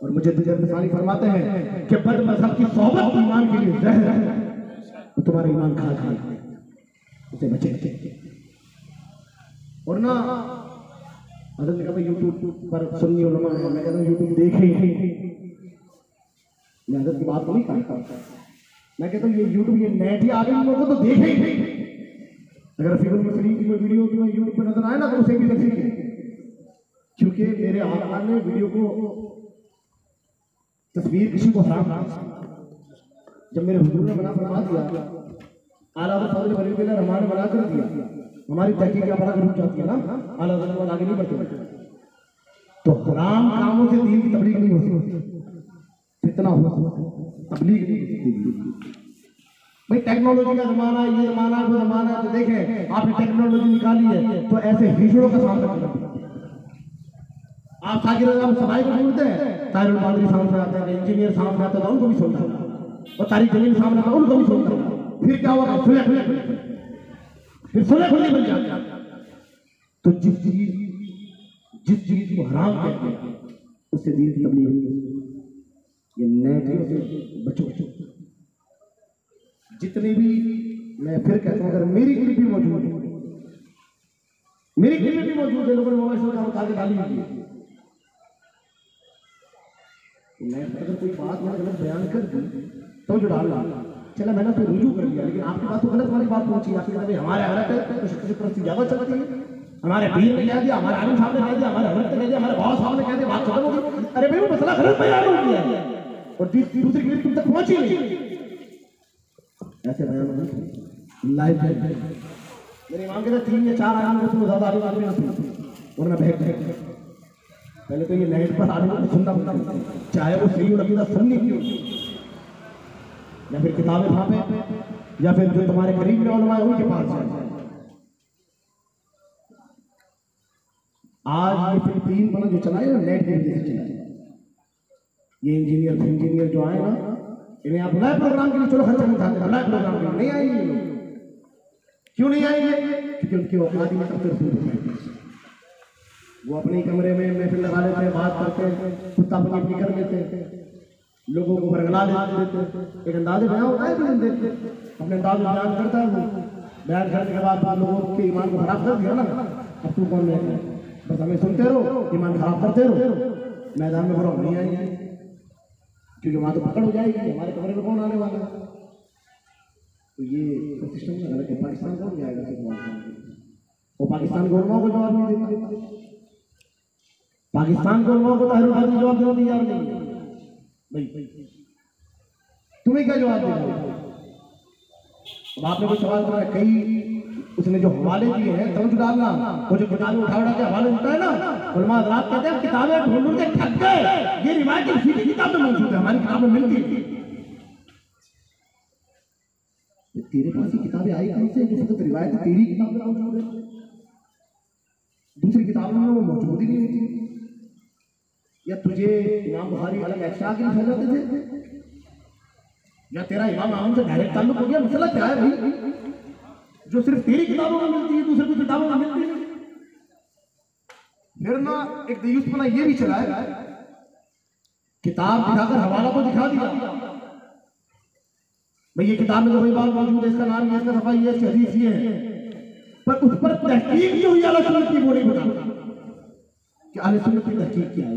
और मुझे बुजुर्ग फरमाते हैं कि बद मजहब की सोहबत ईमान के लिए जहर है, तो तुम्हारा ईमान खा उसे बचे। और ना हजरत ने कहा यूट्यूब पर सुन्नी उलमा है, मैं कहता हूँ यूट्यूब देखे ही, मैं हजरत की बात को नहीं कहता, मैं कहता हूँ ये यूट्यूब, ये नेट ही आगे लोगों को तो देखे ही। अगर फिर मछली की कोई वीडियो की यूट्यूब पर नजर आए ना तो उसे भी देखेंगे, क्योंकि मेरे आका ने वीडियो को, तस्वीर किसी को हराम, जब मेरे हुजूर ने मना फरमा दिया, आला फजल बरीद रहमान ने मना कर दिया, हमारी तहकीक क्या बड़ा रुक जाती है ना, आला फजल आगे नहीं बढ़ते। तो हराम कामों से दीन की तबलीग नहीं होती, कितना हो तबलीग नहीं होती। भाई टेक्नोलॉजी का जमाना है, ये जमाना है, वो जमाना है, तो देखें आपने टेक्नोलॉजी निकाली है तो ऐसे हिजड़ों का सामना करना। आप साकिर सफाई को ढूंढते हैं, तारिक बादरी सामने आते हैं, इंजीनियर सामने आते हैं, उनको भी सुनता है, और तारिक जमीन सामने आता है, उनको भी सुनता है। फिर क्या होगा, सुलह खुली बन जाता है। तो जिस चीज को हराम कहते हैं उससे दीन की तबलीग होती है। ये नेटियों से बचो। जितने भी, मैं फिर कहता हूँ, अगर मेरी क्लिप भी मौजूद है, मेरी क्लिप भी मौजूद है, लोगों ने मोबाइल से आगे डाली हुई है, मैं अगर कोई बात मैंने गलत बयान कर दी तो जो डाल चला, मैंने तो रुजू कर लिया, लेकिन आपके पास तो गलत वाली बात पहुंची। आपके कहते हमारे हरत है तो किसी तरफ से ज्यादा चलती है, हमारे पीर ने कह दिया, हमारे आलिम साहब ने कह दिया, हमारे हरत ने कह दिया, हमारे बाबा साहब ने कह दिया, बात खत्म हो गई। अरे भाई वो मसला गलत बयान हो गया और दूसरी क्लिप तुम तक पहुंची नहीं। ऐसे बयान लाइव है, मेरे इमाम के 3 या 4 आदमी उसमें ज्यादा आदमी ना सुनते, वरना बहक पहले तो ये नेट पर आदमी को सुनना पड़ता, चाहे वो सही अकीदा सुननी क्यों, या फिर किताबें भापे, या फिर जो तुम्हारे करीब में उलमा है उनके पास जाए। आज ये फिर 3 बना जो चलाए ना नेट के जैसे चलाए, ये इंजीनियर जो आए ना, इन्हें आप बुलाए प्रोग्राम के लिए, चलो खर्चा उठाते हैं, बुलाए प्रोग्राम के लिए, नहीं आएंगे। क्यों नहीं आएंगे? क्योंकि उनकी औकात में सबसे रसूल, वो अपने कमरे में महफिल लगा लेते हैं, बात करते हैं, कुत्ता अपनी कर लेते हैं, लोगों को बरगला देते। एक अंदाजे बयान होता है, अपने अंदाज में बयान करता है, वो बयान करने के बाद लोगों के ईमान को खराब कर दिया ना, अब तू कौन है? बस हमें सुनते रहो, ईमान खराब करते रहो, मैदान में बुरा नहीं आएंगे, क्योंकि वहां तो पकड़ हो जाएगी, हमारे कमरे में कौन आने वाला है। तो ये सिस्टम में गलत है। पाकिस्तान कौन जाएगा वो पाकिस्तान को उलमा को जवाब नहीं देता, पाकिस्तान को उलमा को ताहिर खान जवाब देना तैयार नहीं है भाई, तुम्हें क्या जवाब देना। अब आपने कोई सवाल करा, कई उसने जो हवाले दिए हैं समझ डालना, वो जो किताबें उठा के हवाले देता है ना, उलमा हज़रात कहते हैं किताबें ढूंढ के थक गए, ये रिवायत इसी की किताब में मौजूद है, हमारी किताब में मिलती है। तेरे पास ही किताबें आई कहां से, जो तो रिवायत तेरी किताब में मौजूद है, दूसरी किताबों में वो मौजूद ही नहीं होती। या तुझे इमाम बुखारी अलग एक्स्ट्रा के लिखे जाते थे, या तेरा इमाम आजम से डायरेक्ट ताल्लुक हो गया, मसला क्या है भाई, जो सिर्फ तेरी किताबों में मिलती है दूसरे की किताबों में मिलती है। फिर ना एक दयूसपना ये भी चला है, किताब दिखाकर हवाला तो दिखा दिया भाई, ये किताब में जो कोई बात मौजूद है, इसका नाम ये, इसका सफा ये, इसकी हदीस ये है, पर उस पर तहकीक जो हुई अहले सुन्नत की वो नहीं बताता कि अहले सुन्नत की तहकीक क्या है।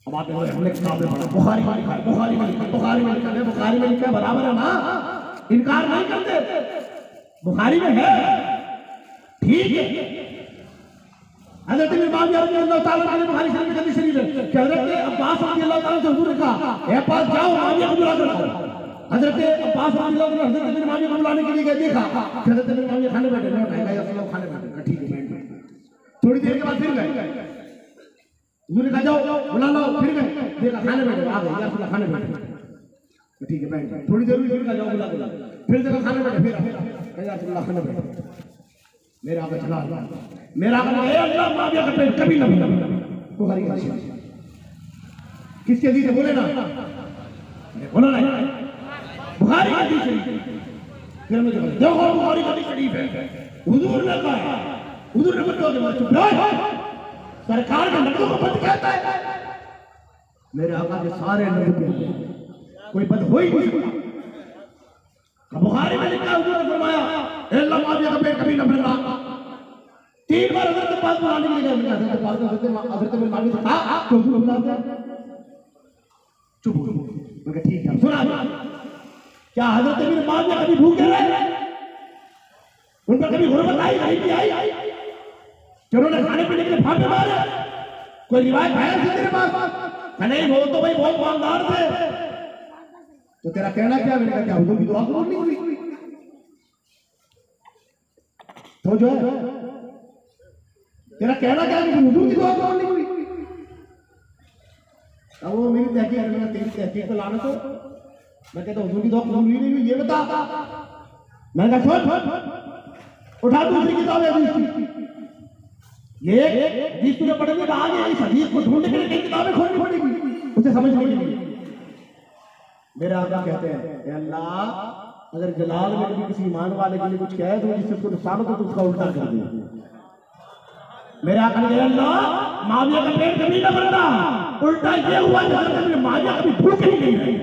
अब आप हमने किताब में पढ़ा, बुखारी में लिखा है, बुखारी में लिखा है, बुखारी में लिखा है, बुखारी में लिखा है, बराबर है ना, इनकार नहीं करते, बुखारी में है, ठीक है। हज़रत इमाम रज़ी अल्लाह ताला ने बुखारी शरीफ में हदीस शरीफ है कि हज़रत अब्बास रज़ी अल्लाह ताला से हुजूर ने कहा, ए पास जाओ माविया को बुला कर लाओ। हज़रत अब्बास रज़ी अल्लाह ताला हज़रत इब्न माविया को बुलाने के लिए गए, देखा हज़रत इब्न माविया खाने बैठे, लौट आए, या सब खाने बैठे, ठीक है बैठ। थोड़ी देर के बाद फिर गए, हुजूर ने कहा जाओ बुला लो, फिर गए, देखा खाने बैठे, आ गए, या खाने बैठे, ठीक है बैठ। थोड़ी देर में फिर कहा जाओ बुला, फिर देखा खाने बैठे, फिर या रसूलुल्लाह खाने बैठे, मेरा आका चला, मेरा आका ने अल्लाह माविया का पेट कभी न भूला। बुखारी का हदीस, किसकी हदीस है बोले ना, बोला ना, बुखारी का हदीस है। फिर मुझे बोले देखो बुखारी का हदीस शरीफ है, हुजूर ने कहा, हुजूर ने बताया चुप रहो, सरकार के नबी को बंद कहता है, मेरे आका के सारे नबी कोई बंद हो ही नहीं सकता। बुखारी में लिखा, हुजूर ने फरमाया अल्लाह माविया का पेट कभी न भरना। 3 बार हज़रत के पास बुलाने के लिए गया, हज़रत पास हज़रत में माविया से कहा तो हुजूर बुलाते हैं, चुप हो गए, मैं ठीक है सुना। क्या हज़रत इब्न माविया कभी भूखे रहे, उन पर कभी गुर्बत आई नहीं आई, कि उन्होंने खाने पीने के लिए फाके मारे, कोई रिवायत है तेरे पास? नहीं, वो तो भाई बहुत मालदार थे। तो तेरा कहना क्या, मैंने कहा क्या हुजूर की दुआ कबूल नहीं हुई, तो जो है तेरा कहना क्या कि हुजूर की दुआ कबूल नहीं हुई। अब वो मेरी तहकीक, मैंने तेरी तहकीक पे लाना, तो मैं कहता हुजूर की दुआ कबूल हुई नहीं हुई ये बता। मैंने कहा छोड़, उठा दूसरी किताब है हदीस की, ये हदीस तुझे पढ़ने का आगे, इस हदीस को ढूंढने के लिए कई किताबें खोलनी पड़ेगी उसे समझने के लिए। मेरे आका कहते हैं अल्लाह अगर जलाल में कभी किसी ईमान वाले के लिए कुछ कहे तो जिससे उसको नुकसान हो तो उसका उल्टा कर दे। मेरे आका ने अल्लाह माविया का पेट कभी न भरना, उल्टा ये हुआ कि माविया कभी भूखे ही नहीं रही,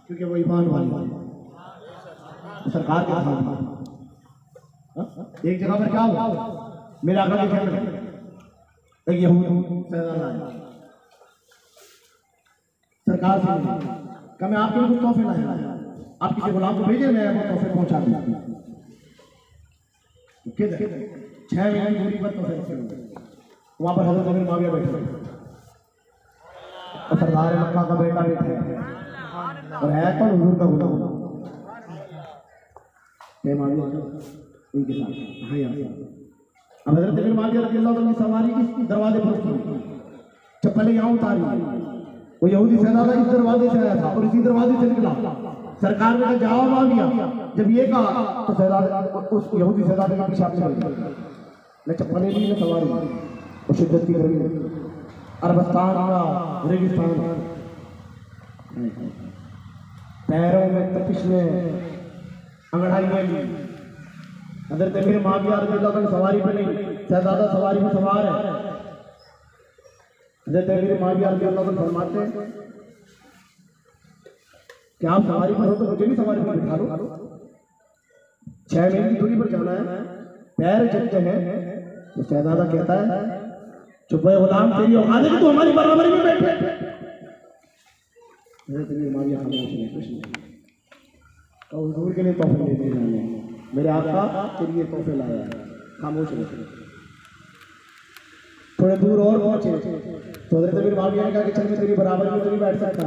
क्योंकि वो ईमान वाले सरकार के साथ। एक जगह पर क्या हुआ, मेरे आका के कहने एक यहूदी सरकार से कहा मैं आपके लिए कुछ तोहफे लाया, आप किसी गुलाम को भेजे, मैं वो तोहफे पहुंचा दूंगा। 6 महीने दूरी पर तोहफे रखे हुए, वहां पर हजरत इब्न माविया बैठे और सरदार मक्का का बेटा बैठा है और है कौन, हुजूर का गुलाम उनके साथ। अब हजरत इब्न माविया रज़ी अल्लाह ताला की सवारी इस दरवाजे पर चप्पलें यहाँ उतारी, वो यहूदी शहजादा इस दरवाजे से आया था और इसी दरवाजे से निकला। सरकार ने कहा जाओ माविया, जब ये कहा तो शहजादा उस यहूदी शहजादे के पीछे चल गया, न चप्पलें ली न सवारी, और शिद्दत की गर्मी, अरबस्तान का रेगिस्तान, पैरों में तपिश में अंगड़ाई में। हज़रत इब्न माविया रज़ी अल्लाह ताला सवारी पे नहीं, शहजादा सवारी में सवार है। हज़रत इब्न माविया रज़ी अल्लाह ताला फरमाते हैं कि आप सवारी पर हो तो मुझे भी सवारी पर बिठा लो, 6 मील की दूरी पर जाना है, पैर चलते हैं तो शहजादा कहता है चुप है गुलाम, तेरी औकात है कि तू हमारी बराबरी में बैठे। हुजूर के लिए तोहफे लेते हैं, मेरे आका के लिए तोहफे लाया है, खामोश रहे। थोड़े दूर और पहुंचे तो हजरत अमीर माविया ने कहा कि चल मैं तेरी बराबरी में तो नहीं बैठ सकता,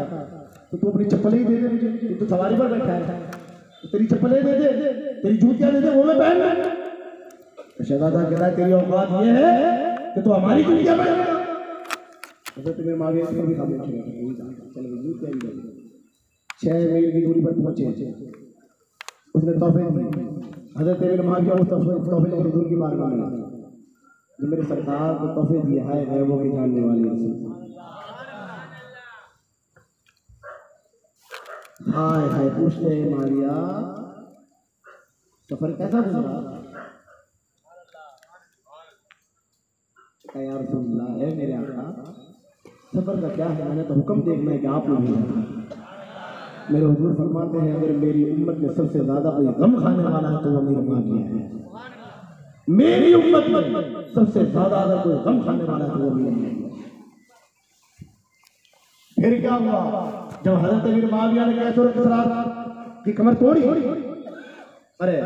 तो तू अपनी चप्पलें ही दे दे मुझे, तू तो सवारी पर बैठा है, तो तेरी चप्पलें दे दे, तेरी जूतियां दे दे, वो मैं पहन लूं। तो शहजादा कहता है तेरी औकात ये है कि तू हमारी जूतियां पहनेगा। हजरत अमीर माविया ने भी खामोश रहे, चल जूतियां ही दे। 6 मील की दूरी पर पहुंचे, उसने तोहफे दिए। हजरत अमीर माविया उस तोहफे को हुजूर की बारगाह में लाया, जो मेरे सरकार को तोहफे दिए है गैबों के जानने वाले। हाय हाय पूछते हैं मारिया सफर कैसा गुजरा? या रसूल अल्लाह, है मेरे आका सफर का क्या है, मैंने तो हुक्म देखना है कि आप लोग मेरे हुजूर फरमाते हैं अगर मेरी उम्मत में सबसे ज्यादा कोई गम खाने वाला है तो वो मेरी मारिया है। मेरी उम्मत में सबसे ज्यादा अगर कोई गम खाने वाला है तो वो मेरी है। फिर क्या हुआ जब हजरत अमीर माविया ने कैसर की कमर तोड़ी, अरे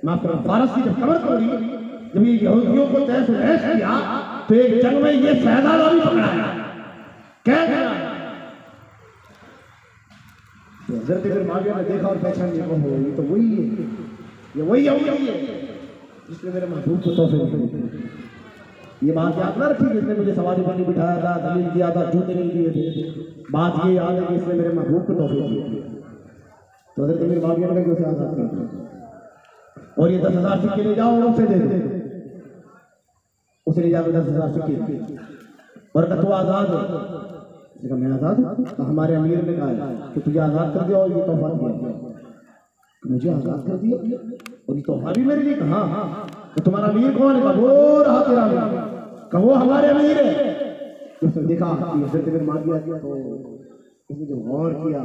माफ करो फारस की जब कमर तोड़ी, जब ये यहूदियों को तहस नहस किया तो एक जंग में ये शहजादा भी पकड़ाया। क्या किया? हजरत अमीर माविया ने देखा और पहचान लिया, ये तो वही है, ये वही यहूदी है जिसने मेरे महबूब को तोहफे दिए। ये बात याद ना रखी जिसने मुझे सवारी पर नहीं बिठाया था, दलील दिया था, जूते नहीं दिए थे। बात ये याद है कि इसने मेरे महबूब को तोहफे दिए। तो हजरत अमीर माविया ने कहा उसे आजाद कर दो और ये 10,000 सिक्के ले जाओ और उसे दे दो। उसे ले जाकर 10,000 सिक्के और कहा तू आजाद है। मैं आजाद हूँ? तो हमारे अमीर ने कहा कि तुझे आजाद कर दिया और ये तोहफा दिया, मुझे आजाद कर दिया और ये तोहफा भी मेरे लिए। कहा तो तुम्हारा अमीर कौन है? वो रहा तेरा अमीर, कहो हमारे अमीर है। उसने देखा हजरत अमीर मार दिया तो उसने जो गौर किया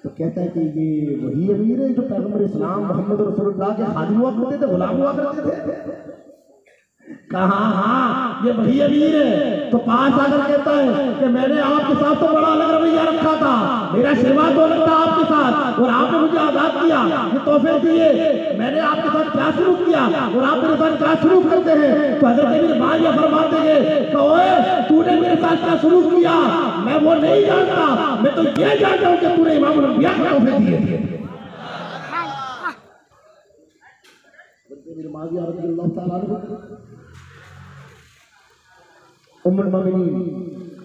तो कहता है कि ये वही अमीर है जो पैगंबर इस्लाम मोहम्मद रसूलुल्लाह के खादिम हुआ करते थे, गुलाम हुआ करते थे। कहा हाँ ये वही अमीर है। तो पास आकर कहता है कि मैंने आपके साथ तो बड़ा अलग रवैया रखा था, मेरा सेवा तो अलग था आपके साथ और आपने मुझे आजाद किया, ये तोहफे दिए, मैंने आपके साथ क्या शुरू किया और आप मेरे साथ क्या शुरू करते हैं? तो हजरत अमीर माविया फरमाते हैं कि ओए तूने मेरे साथ क्या शुरू किया मैं वो नहीं जानता, मैं तो ये जानता हूँ कि तूने इमामुल अंबिया को तोहफे दिए थे। माविया रज़ियल्लाहु ताला अन्हु उम्मुल मोमिनीन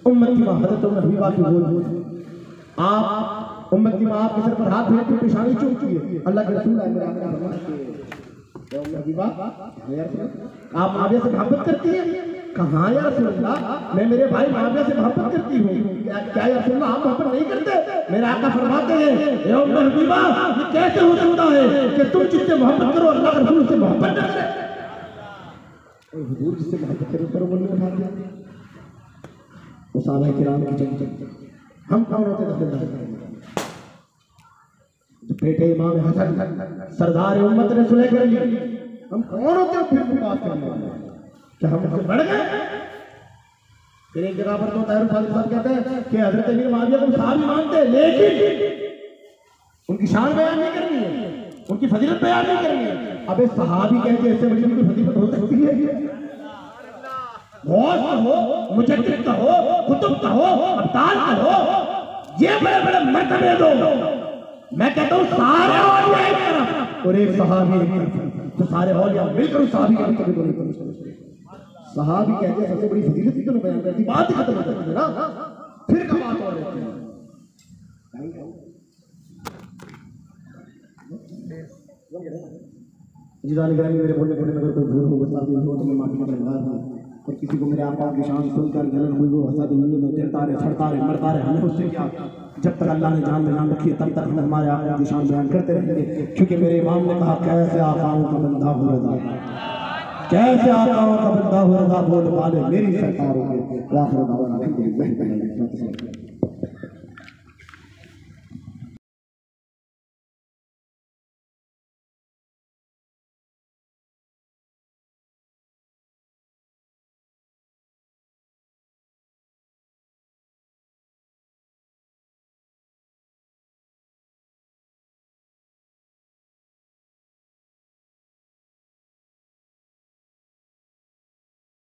उम्मत की मां हजरत हबीबा की बोल, आप उम्मत की मां आपके सर पर हाथ फेर के पेशानी चूमती है। अल्लाह के रसूल है मेरे आका फरमाते हैं हबीबा आप माविया से मोहब्बत करती हैं? कहाँ या रसूल अल्लाह, मैं मेरे भाई माविया से मोहब्बत करती हूँ। क्या या रसूल अल्लाह आप मोहब्बत नहीं करते? मेरे आका फरमाते हैं ए उम्म हबीबा ये कैसे हो सकता है कि तुम जिससे मोहब्बत करो अल्लाह के रसूल से मोहब्बत न करें? हुजूर जिससे मोहब्बत करो करो बोलने उठा दिया सहाबा किराम की जंग। हम कौन होते थे? बेटे इमाम हसन सरदार उम्मत ने सुलह कर ली, हम कौन होते फिर बात करने वाले? क्या हम बढ़ गए? फिर एक जगह पर तो ताहिर फाजिल साहब कहते हैं कि हजरत अमीर माविया को साहबी मानते हैं लेकिन उनकी शान बयान नहीं करनी है, उनकी फजीलत बयान नहीं करनी है। अबे सहाबी कहते हैं इससे बड़ी कोई फजीलत हो सकती है? गौस का हो, मुजद्दिद का हो, कुतुब का हो, अब्दाल का हो, ये बड़े बड़े मर्तबे दो। मैं कहता हूँ सारे औलिया एक तरफ और एक सहाबी एक तरफ, तो सारे औलिया मिलकर उस सहाबी के मर्तबे को नहीं पहुंच। सहाबी कहते हैं सबसे बड़ी फजीलत ही तो बयान करती, बात ही खत्म हो जाती है ना, फिर का बात और रहती है। जिदान ग्रामी मेरे बोलने बोलने में अगर कोई भूल हो गुस्सा भी हो तो मैं माफी का गुनहगार हूँ। और किसी को मेरे आका की शान सुनकर जलन हुई वो हंसा तो में गिरता रहे, छड़ता रहे, मरता रहे, हमें उससे क्या? जब तक अल्लाह ने जान में जान रखी है तब तक हम हमारे आका की शान बयान करते रहेंगे, क्योंकि मेरे इमाम ने कहा कैसे आकाओं का बंदा हो रजा, कैसे आकाओं का बंदा हो रजा बोल वाले मेरी सरकार होगी।